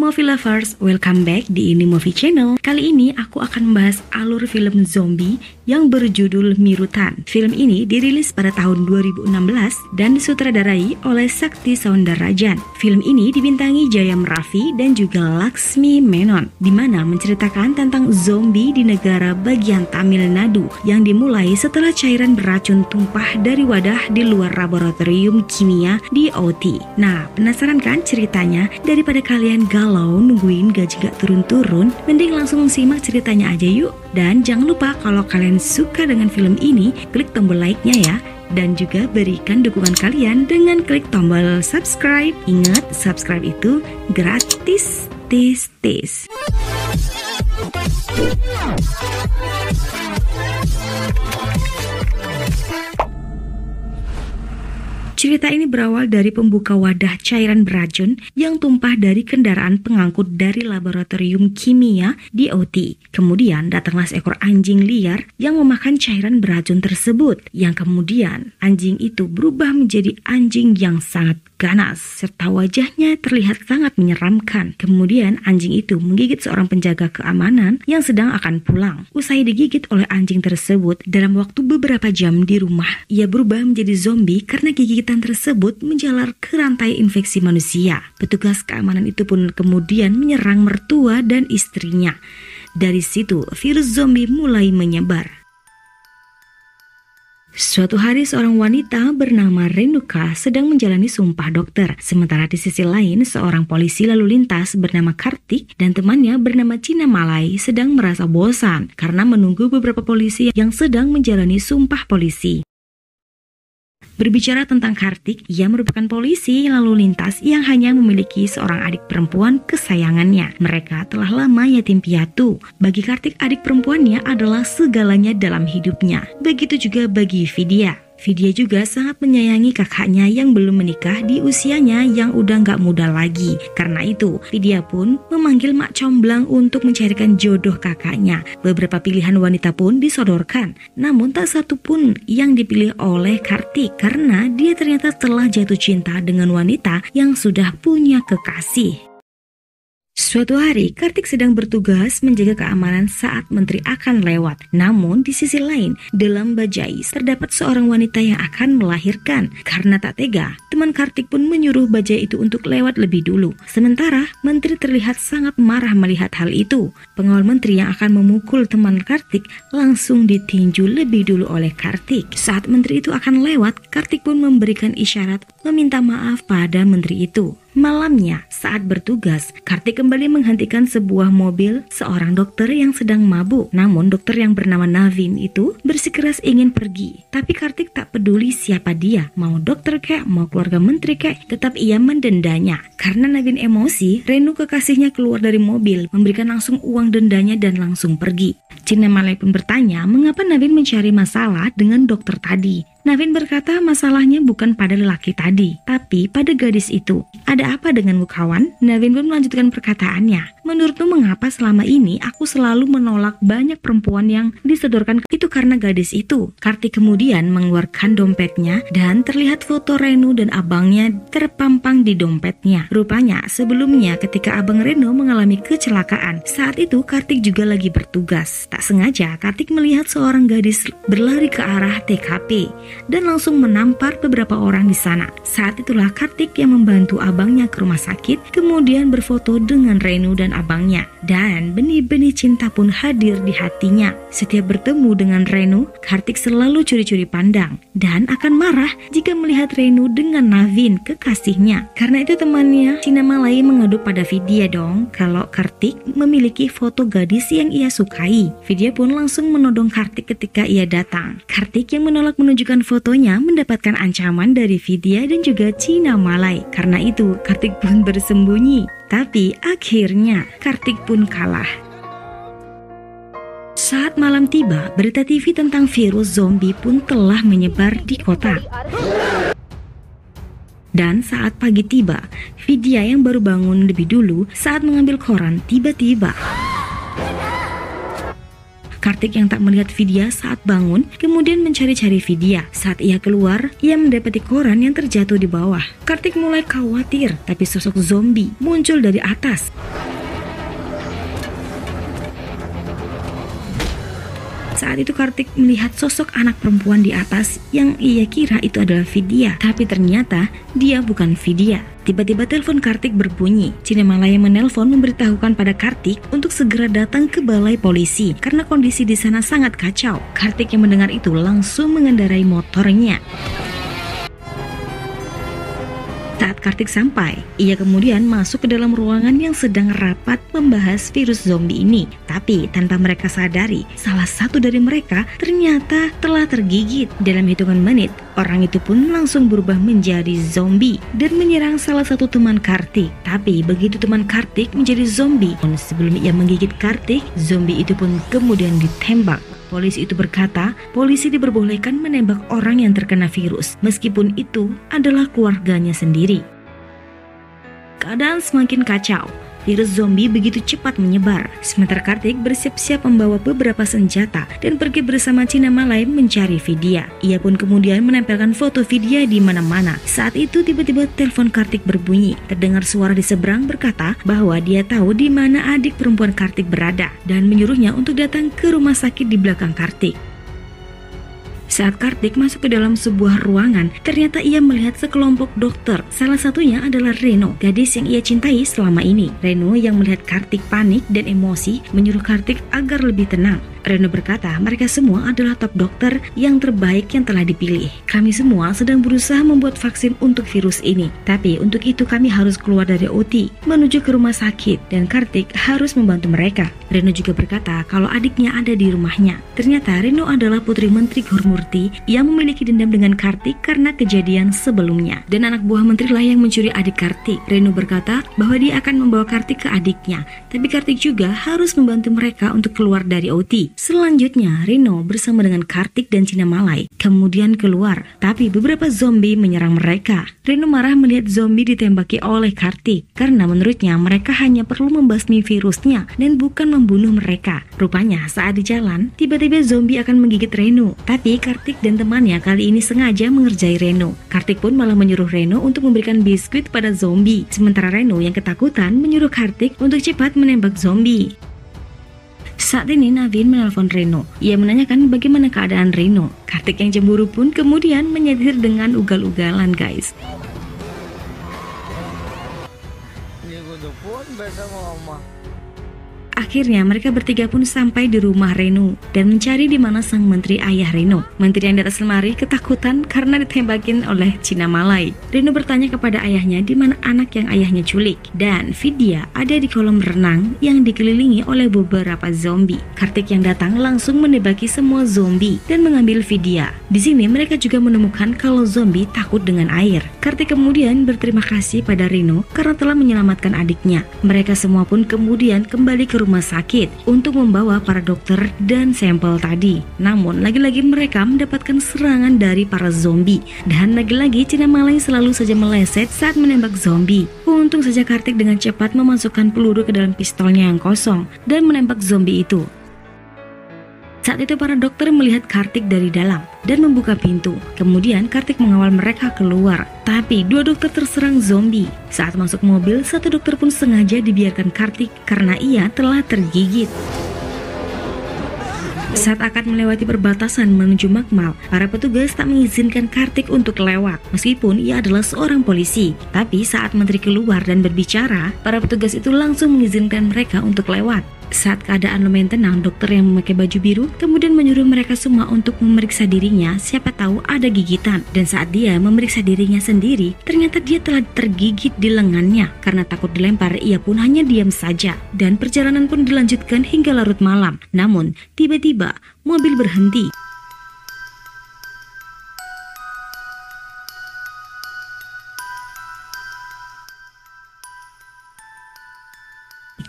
Movie Lovers, welcome back di Ini Movie Channel. Kali ini aku akan membahas alur film zombie yang berjudul Mirutan. Film ini dirilis pada tahun 2016 dan disutradarai oleh Sakti Soundarajan. Film ini dibintangi Jayam Raffi dan juga Laksmi Menon, di mana menceritakan tentang zombie di negara bagian Tamil Nadu yang dimulai setelah cairan beracun tumpah dari wadah di luar laboratorium kimia di OT. Nah, penasaran kan ceritanya? Daripada kalian galau nungguin gaji gak turun-turun, mending langsung simak ceritanya aja yuk. Dan jangan lupa kalau kalian suka dengan film ini, klik tombol like-nya ya. Dan juga berikan dukungan kalian dengan klik tombol subscribe. Ingat, subscribe itu gratis. Tis. Cerita ini berawal dari pembuka wadah cairan beracun yang tumpah dari kendaraan pengangkut dari laboratorium kimia di OT. Kemudian datanglah seekor anjing liar yang memakan cairan beracun tersebut, yang kemudian anjing itu berubah menjadi anjing yang sangat ganas serta wajahnya terlihat sangat menyeramkan. Kemudian anjing itu menggigit seorang penjaga keamanan yang sedang akan pulang. Usai digigit oleh anjing tersebut, dalam waktu beberapa jam di rumah, ia berubah menjadi zombie karena gigitan tersebut menjalar ke rantai infeksi manusia. Petugas keamanan itu pun kemudian menyerang mertua dan istrinya. Dari situ, virus zombie mulai menyebar. Suatu hari seorang wanita bernama Renuka sedang menjalani sumpah dokter. Sementara di sisi lain, seorang polisi lalu lintas bernama Kartik dan temannya bernama Cina Malai sedang merasa bosan karena menunggu beberapa polisi yang sedang menjalani sumpah polisi. Berbicara tentang Kartik, ia merupakan polisi lalu lintas yang hanya memiliki seorang adik perempuan kesayangannya. Mereka telah lama yatim piatu. Bagi Kartik, adik perempuannya adalah segalanya dalam hidupnya. Begitu juga bagi Vidya. Vidya juga sangat menyayangi kakaknya yang belum menikah di usianya yang udah gak muda lagi. Karena itu, Vidya pun memanggil Mak Comblang untuk mencarikan jodoh kakaknya. Beberapa pilihan wanita pun disodorkan, namun tak satu pun yang dipilih oleh Kartik karena dia ternyata telah jatuh cinta dengan wanita yang sudah punya kekasih. Suatu hari, Kartik sedang bertugas menjaga keamanan saat menteri akan lewat. Namun, di sisi lain, dalam Bajais terdapat seorang wanita yang akan melahirkan. Karena tak tega, teman Kartik pun menyuruh Bajai itu untuk lewat lebih dulu. Sementara, menteri terlihat sangat marah melihat hal itu. Pengawal menteri yang akan memukul teman Kartik langsung ditinju lebih dulu oleh Kartik. Saat menteri itu akan lewat, Kartik pun memberikan isyarat meminta maaf pada menteri itu. Malamnya, saat bertugas, Kartik kembali menghentikan sebuah mobil seorang dokter yang sedang mabuk. Namun dokter yang bernama Navin itu bersikeras ingin pergi. Tapi Kartik tak peduli siapa dia, mau dokter kek, mau keluarga menteri kek, tetap ia mendendanya. Karena Navin emosi, Renu kekasihnya keluar dari mobil, memberikan langsung uang dendanya dan langsung pergi. Cina Malai pun bertanya mengapa Navin mencari masalah dengan dokter tadi. Navin berkata masalahnya bukan pada lelaki tadi, tapi pada gadis itu. Ada apa denganmu kawan? Navin pun melanjutkan perkataannya. Menurutmu mengapa selama ini aku selalu menolak banyak perempuan yang disodorkan itu karena gadis itu? Kartik kemudian mengeluarkan dompetnya dan terlihat foto Renu dan abangnya terpampang di dompetnya. Rupanya sebelumnya ketika abang Renu mengalami kecelakaan, saat itu Kartik juga lagi bertugas. Tak sengaja Kartik melihat seorang gadis berlari ke arah TKP dan langsung menampar beberapa orang di sana. Saat itulah Kartik yang membantu abangnya ke rumah sakit, kemudian berfoto dengan Renu dan abangnya. Dan benih-benih cinta pun hadir di hatinya. Setiap bertemu dengan Renu, Kartik selalu curi-curi pandang dan akan marah jika melihat Renu dengan Navin, kekasihnya. Karena itu temannya Cina Malai mengadu pada Vidya dong kalau Kartik memiliki foto gadis yang ia sukai. Vidya pun langsung menodong Kartik ketika ia datang. Kartik yang menolak menunjukkan fotonya mendapatkan ancaman dari Vidya dan juga Cina Malai. Karena itu Kartik pun bersembunyi. Tapi akhirnya Kartik pun kalah. Saat malam tiba, berita TV tentang virus zombie pun telah menyebar di kota. Dan saat pagi tiba, Vidya yang baru bangun lebih dulu saat mengambil koran tiba-tiba Kartik yang tak melihat Vidya saat bangun, kemudian mencari-cari Vidya. Saat ia keluar, ia mendapati koran yang terjatuh di bawah. Kartik mulai khawatir, tapi sosok zombie muncul dari atas. Saat itu Kartik melihat sosok anak perempuan di atas yang ia kira itu adalah Vidya, tapi ternyata dia bukan Vidya. Tiba-tiba telepon Kartik berbunyi. Cina Malaya menelpon memberitahukan pada Kartik untuk segera datang ke balai polisi karena kondisi di sana sangat kacau. Kartik yang mendengar itu langsung mengendarai motornya. Saat Kartik sampai, ia kemudian masuk ke dalam ruangan yang sedang rapat membahas virus zombie ini. Tapi tanpa mereka sadari, salah satu dari mereka ternyata telah tergigit. Dalam hitungan menit, orang itu pun langsung berubah menjadi zombie dan menyerang salah satu teman Kartik. Tapi begitu teman Kartik menjadi zombie, sebelum ia menggigit Kartik, zombie itu pun kemudian ditembak. Polisi itu berkata, polisi diperbolehkan menembak orang yang terkena virus, meskipun itu adalah keluarganya sendiri. Keadaan semakin kacau. Virus zombie begitu cepat menyebar. Sementara Kartik bersiap-siap membawa beberapa senjata dan pergi bersama Cina Malay mencari Vidya. Ia pun kemudian menempelkan foto Vidya di mana-mana. Saat itu tiba-tiba telepon Kartik berbunyi. Terdengar suara di seberang berkata bahwa dia tahu di mana adik perempuan Kartik berada dan menyuruhnya untuk datang ke rumah sakit di belakang Kartik. Saat Kartik masuk ke dalam sebuah ruangan, ternyata ia melihat sekelompok dokter. Salah satunya adalah Reno, gadis yang ia cintai selama ini. Reno yang melihat Kartik panik dan emosi menyuruh Kartik agar lebih tenang. Reno berkata mereka semua adalah top dokter yang terbaik yang telah dipilih. Kami semua sedang berusaha membuat vaksin untuk virus ini. Tapi untuk itu kami harus keluar dari OT menuju ke rumah sakit dan Kartik harus membantu mereka. Reno juga berkata kalau adiknya ada di rumahnya. Ternyata Reno adalah putri Menteri Gurmurti yang memiliki dendam dengan Kartik karena kejadian sebelumnya. Dan anak buah menteri lah yang mencuri adik Kartik. Reno berkata bahwa dia akan membawa Kartik ke adiknya. Tapi Kartik juga harus membantu mereka untuk keluar dari OT. Selanjutnya, Reno bersama dengan Kartik dan Cina Malay kemudian keluar, tapi beberapa zombie menyerang mereka. Reno marah melihat zombie ditembaki oleh Kartik karena menurutnya mereka hanya perlu membasmi virusnya dan bukan membunuh mereka. Rupanya saat di jalan, tiba-tiba zombie akan menggigit Reno, tapi Kartik dan temannya kali ini sengaja mengerjai Reno. Kartik pun malah menyuruh Reno untuk memberikan biskuit pada zombie, sementara Reno yang ketakutan menyuruh Kartik untuk cepat menembak zombie. Saat ini Navin menelpon Reno. Ia menanyakan bagaimana keadaan Reno. Kartik yang cemburu pun kemudian menyetir dengan ugal-ugalan, guys. Akhirnya mereka bertiga pun sampai di rumah Reno dan mencari di mana sang menteri ayah Reno. Menteri yang di atas lemari ketakutan karena ditembakin oleh Cina Malay. Reno bertanya kepada ayahnya di mana anak yang ayahnya culik dan Vidya ada di kolam renang yang dikelilingi oleh beberapa zombie. Kartik yang datang langsung menembaki semua zombie dan mengambil Vidya. Di sini mereka juga menemukan kalau zombie takut dengan air. Kartik kemudian berterima kasih pada Reno karena telah menyelamatkan adiknya. Mereka semua pun kemudian kembali ke rumah sakit untuk membawa para dokter dan sampel tadi. Namun lagi-lagi mereka mendapatkan serangan dari para zombie dan lagi-lagi Cina Malay selalu saja meleset saat menembak zombie. Untung saja Kartik dengan cepat memasukkan peluru ke dalam pistolnya yang kosong dan menembak zombie itu. Saat itu para dokter melihat Kartik dari dalam dan membuka pintu. Kemudian Kartik mengawal mereka keluar. Tapi dua dokter terserang zombie. Saat masuk mobil, satu dokter pun sengaja dibiarkan Kartik karena ia telah tergigit. Saat akan melewati perbatasan menuju Makmal, para petugas tak mengizinkan Kartik untuk lewat meskipun ia adalah seorang polisi. Tapi saat menteri keluar dan berbicara, para petugas itu langsung mengizinkan mereka untuk lewat. Saat keadaan lumayan tenang, dokter yang memakai baju biru kemudian menyuruh mereka semua untuk memeriksa dirinya, siapa tahu ada gigitan. Dan saat dia memeriksa dirinya sendiri, ternyata dia telah tergigit di lengannya. Karena takut dilempar, ia pun hanya diam saja. Dan perjalanan pun dilanjutkan hingga larut malam. Namun, tiba-tiba mobil berhenti.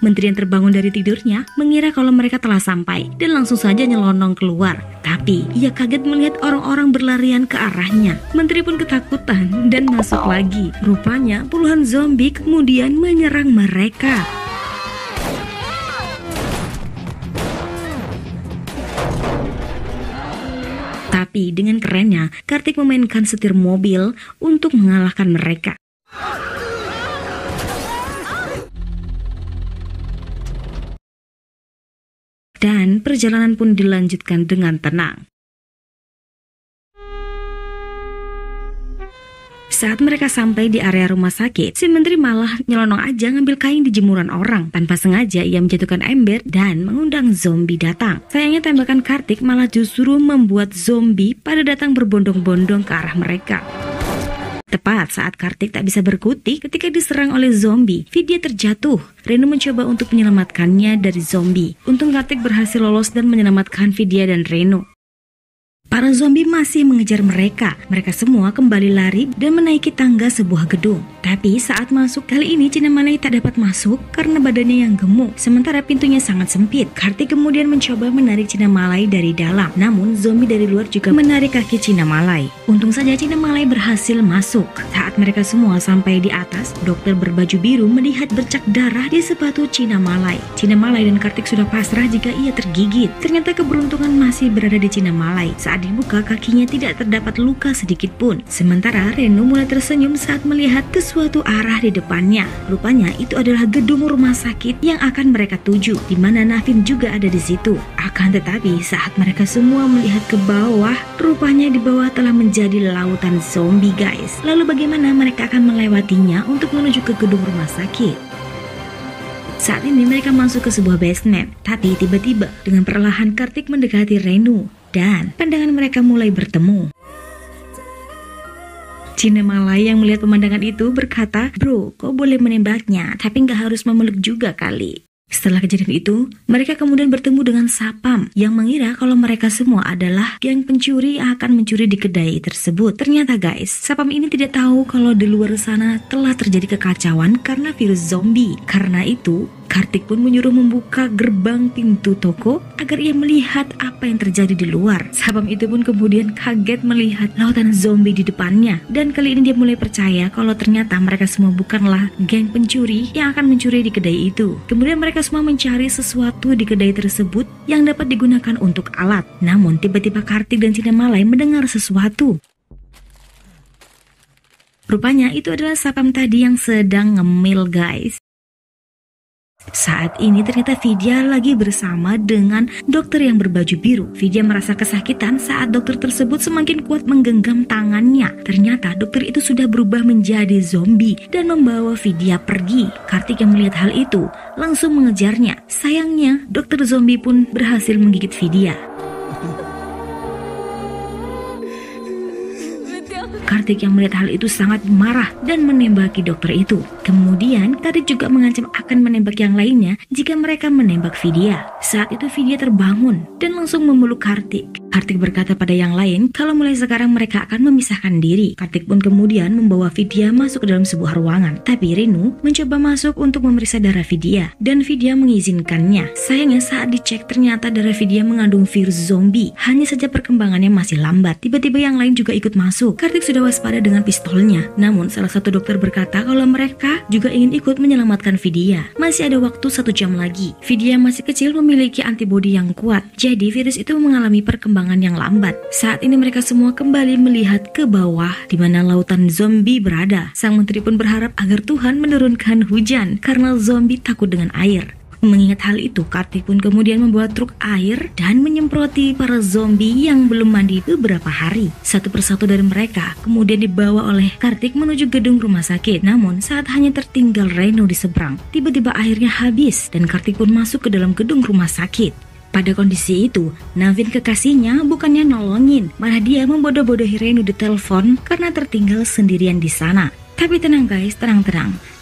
Menteri yang terbangun dari tidurnya mengira kalau mereka telah sampai dan langsung saja nyelonong keluar. Tapi ia kaget melihat orang-orang berlarian ke arahnya. Menteri pun ketakutan dan masuk lagi. Rupanya puluhan zombie kemudian menyerang mereka. Tapi dengan kerennya, Kartik memainkan setir mobil untuk mengalahkan mereka. Dan perjalanan pun dilanjutkan dengan tenang. Saat mereka sampai di area rumah sakit, si menteri malah nyelonong aja ngambil kain di jemuran orang. Tanpa sengaja ia menjatuhkan ember dan mengundang zombie datang. Sayangnya tembakan Kartik malah justru membuat zombie pada datang berbondong-bondong ke arah mereka. Tepat saat Kartik tak bisa berkutik ketika diserang oleh zombie, Vidya terjatuh. Renu mencoba untuk menyelamatkannya dari zombie. Untung Kartik berhasil lolos dan menyelamatkan Vidya dan Renu. Para zombie masih mengejar mereka. Mereka semua kembali lari dan menaiki tangga sebuah gedung. Tapi saat masuk kali ini Cina Malay tak dapat masuk karena badannya yang gemuk. Sementara pintunya sangat sempit. Kartik kemudian mencoba menarik Cina Malay dari dalam. Namun zombie dari luar juga menarik kaki Cina Malay. Untung saja Cina Malay berhasil masuk. Saat mereka semua sampai di atas, dokter berbaju biru melihat bercak darah di sepatu Cina Malay. Cina Malay dan Kartik sudah pasrah jika ia tergigit. Ternyata keberuntungan masih berada di Cina Malay. Saat dibuka, kakinya tidak terdapat luka sedikit pun. Sementara Renu mulai tersenyum saat melihat ke suatu arah di depannya. Rupanya itu adalah gedung rumah sakit yang akan mereka tuju, di mana Navin juga ada di situ. Akan tetapi saat mereka semua melihat ke bawah, rupanya di bawah telah menjadi lautan zombie, guys. Lalu bagaimana mereka akan melewatinya untuk menuju ke gedung rumah sakit? Saat ini mereka masuk ke sebuah basement, tapi tiba-tiba dengan perlahan Kartik mendekati Renu dan pandangan mereka mulai bertemu. Cina Malay yang melihat pemandangan itu berkata, "Bro, kau boleh menembaknya, tapi nggak harus memeluk juga kali." Setelah kejadian itu, mereka kemudian bertemu dengan Sapam yang mengira kalau mereka semua adalah geng pencuri yang akan mencuri di kedai tersebut. Ternyata guys, Sapam ini tidak tahu kalau di luar sana telah terjadi kekacauan karena virus zombie. Karena itu, Kartik pun menyuruh membuka gerbang pintu toko agar ia melihat apa yang terjadi di luar. Sapam itu pun kemudian kaget melihat lautan zombie di depannya. Dan kali ini dia mulai percaya kalau ternyata mereka semua bukanlah geng pencuri yang akan mencuri di kedai itu. Kemudian mereka semua mencari sesuatu di kedai tersebut yang dapat digunakan untuk alat. Namun tiba-tiba Kartik dan Cina Malay mendengar sesuatu. Rupanya itu adalah Sapam tadi yang sedang ngemil, guys. Saat ini ternyata Vidya lagi bersama dengan dokter yang berbaju biru. Vidya merasa kesakitan saat dokter tersebut semakin kuat menggenggam tangannya. Ternyata dokter itu sudah berubah menjadi zombie dan membawa Vidya pergi. Kartik yang melihat hal itu langsung mengejarnya. Sayangnya dokter zombie pun berhasil menggigit Vidya. Kartik yang melihat hal itu sangat marah dan menembaki dokter itu. Kemudian Kartik juga mengancam akan menembak yang lainnya jika mereka menembak Vidya. Saat itu Vidya terbangun dan langsung memeluk Kartik. Kartik berkata pada yang lain kalau mulai sekarang mereka akan memisahkan diri. Kartik pun kemudian membawa Vidya masuk ke dalam sebuah ruangan. Tapi Renu mencoba masuk untuk memeriksa darah Vidya dan Vidya mengizinkannya. Sayangnya saat dicek ternyata darah Vidya mengandung virus zombie. Hanya saja perkembangannya masih lambat. Tiba-tiba yang lain juga ikut masuk. Kartik sudah waspada dengan pistolnya. Namun salah satu dokter berkata kalau mereka juga ingin ikut menyelamatkan Vidya. Masih ada waktu 1 jam lagi. Vidya masih kecil memiliki antibodi yang kuat. Jadi virus itu mengalami perkembangan yang lambat. Saat ini mereka semua kembali melihat ke bawah di mana lautan zombie berada. Sang menteri pun berharap agar Tuhan menurunkan hujan karena zombie takut dengan air. Mengingat hal itu, Kartik pun kemudian membawa truk air dan menyemproti para zombie yang belum mandi beberapa hari. Satu persatu dari mereka kemudian dibawa oleh Kartik menuju gedung rumah sakit. Namun saat hanya tertinggal Renu di seberang, tiba-tiba airnya habis dan Kartik pun masuk ke dalam gedung rumah sakit. Pada kondisi itu, Navin kekasihnya bukannya nolongin, malah dia membodoh-bodohi Renu di telepon karena tertinggal sendirian di sana. Tapi tenang guys, tenang.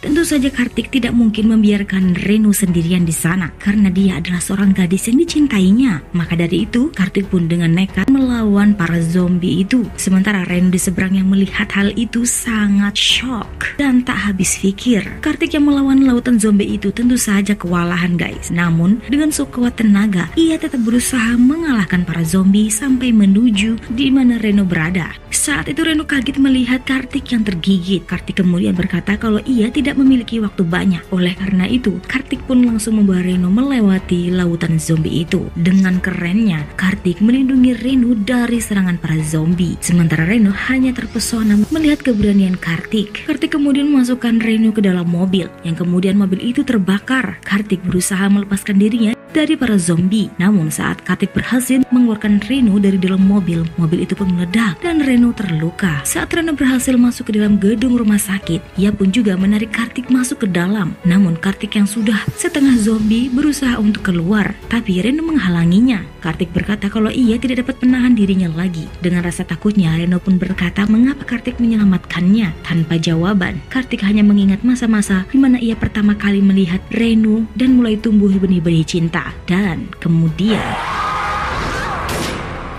Tentu saja Kartik tidak mungkin membiarkan Renu sendirian di sana karena dia adalah seorang gadis yang dicintainya. Maka dari itu, Kartik pun dengan nekat melawan para zombie itu. Sementara Renu di seberang yang melihat hal itu sangat shock dan tak habis pikir. Kartik yang melawan lautan zombie itu tentu saja kewalahan guys. Namun dengan sekuat tenaga, ia tetap berusaha mengalahkan para zombie sampai menuju di mana Renu berada. Saat itu Renu kaget melihat Kartik yang tergigit. Kartik kemudian berkata kalau ia tidak memiliki waktu banyak. Oleh karena itu, Kartik pun langsung membawa Renu melewati lautan zombie itu. Dengan kerennya, Kartik melindungi Renu Reno dari serangan para zombie. Sementara Reno hanya terpesona melihat keberanian Kartik. Kartik kemudian memasukkan Reno ke dalam mobil, yang kemudian mobil itu terbakar. Kartik berusaha melepaskan dirinya dari para zombie. Namun saat Kartik berhasil mengeluarkan Reno dari dalam mobil, mobil itu pun meledak dan Reno terluka. Saat Reno berhasil masuk ke dalam gedung rumah sakit, ia pun juga menarik Kartik masuk ke dalam. Namun Kartik yang sudah setengah zombie berusaha untuk keluar, tapi Reno menghalanginya. Kartik berkata kalau ia tidak dapat menahan dirinya lagi. Dengan rasa takutnya, Reno pun berkata mengapa Kartik menyelamatkannya. Tanpa jawaban, Kartik hanya mengingat masa-masa di mana ia pertama kali melihat Reno dan mulai tumbuh benih-benih cinta. Dan kemudian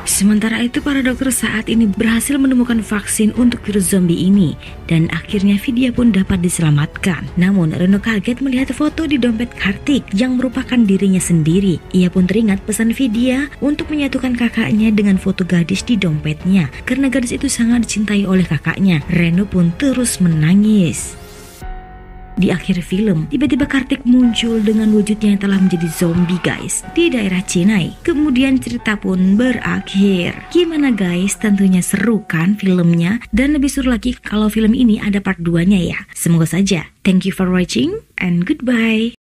sementara itu para dokter saat ini berhasil menemukan vaksin untuk virus zombie ini dan akhirnya Vidya pun dapat diselamatkan. Namun Reno kaget melihat foto di dompet Kartik yang merupakan dirinya sendiri. Ia pun teringat pesan Vidya untuk menyatukan kakaknya dengan foto gadis di dompetnya. Karena gadis itu sangat dicintai oleh kakaknya, Reno pun terus menangis. Di akhir film, tiba-tiba Kartik muncul dengan wujudnya yang telah menjadi zombie guys di daerah Chennai. Kemudian cerita pun berakhir. Gimana guys? Tentunya seru kan filmnya? Dan lebih seru lagi kalau film ini ada part 2-nya ya. Semoga saja. Thank you for watching and goodbye.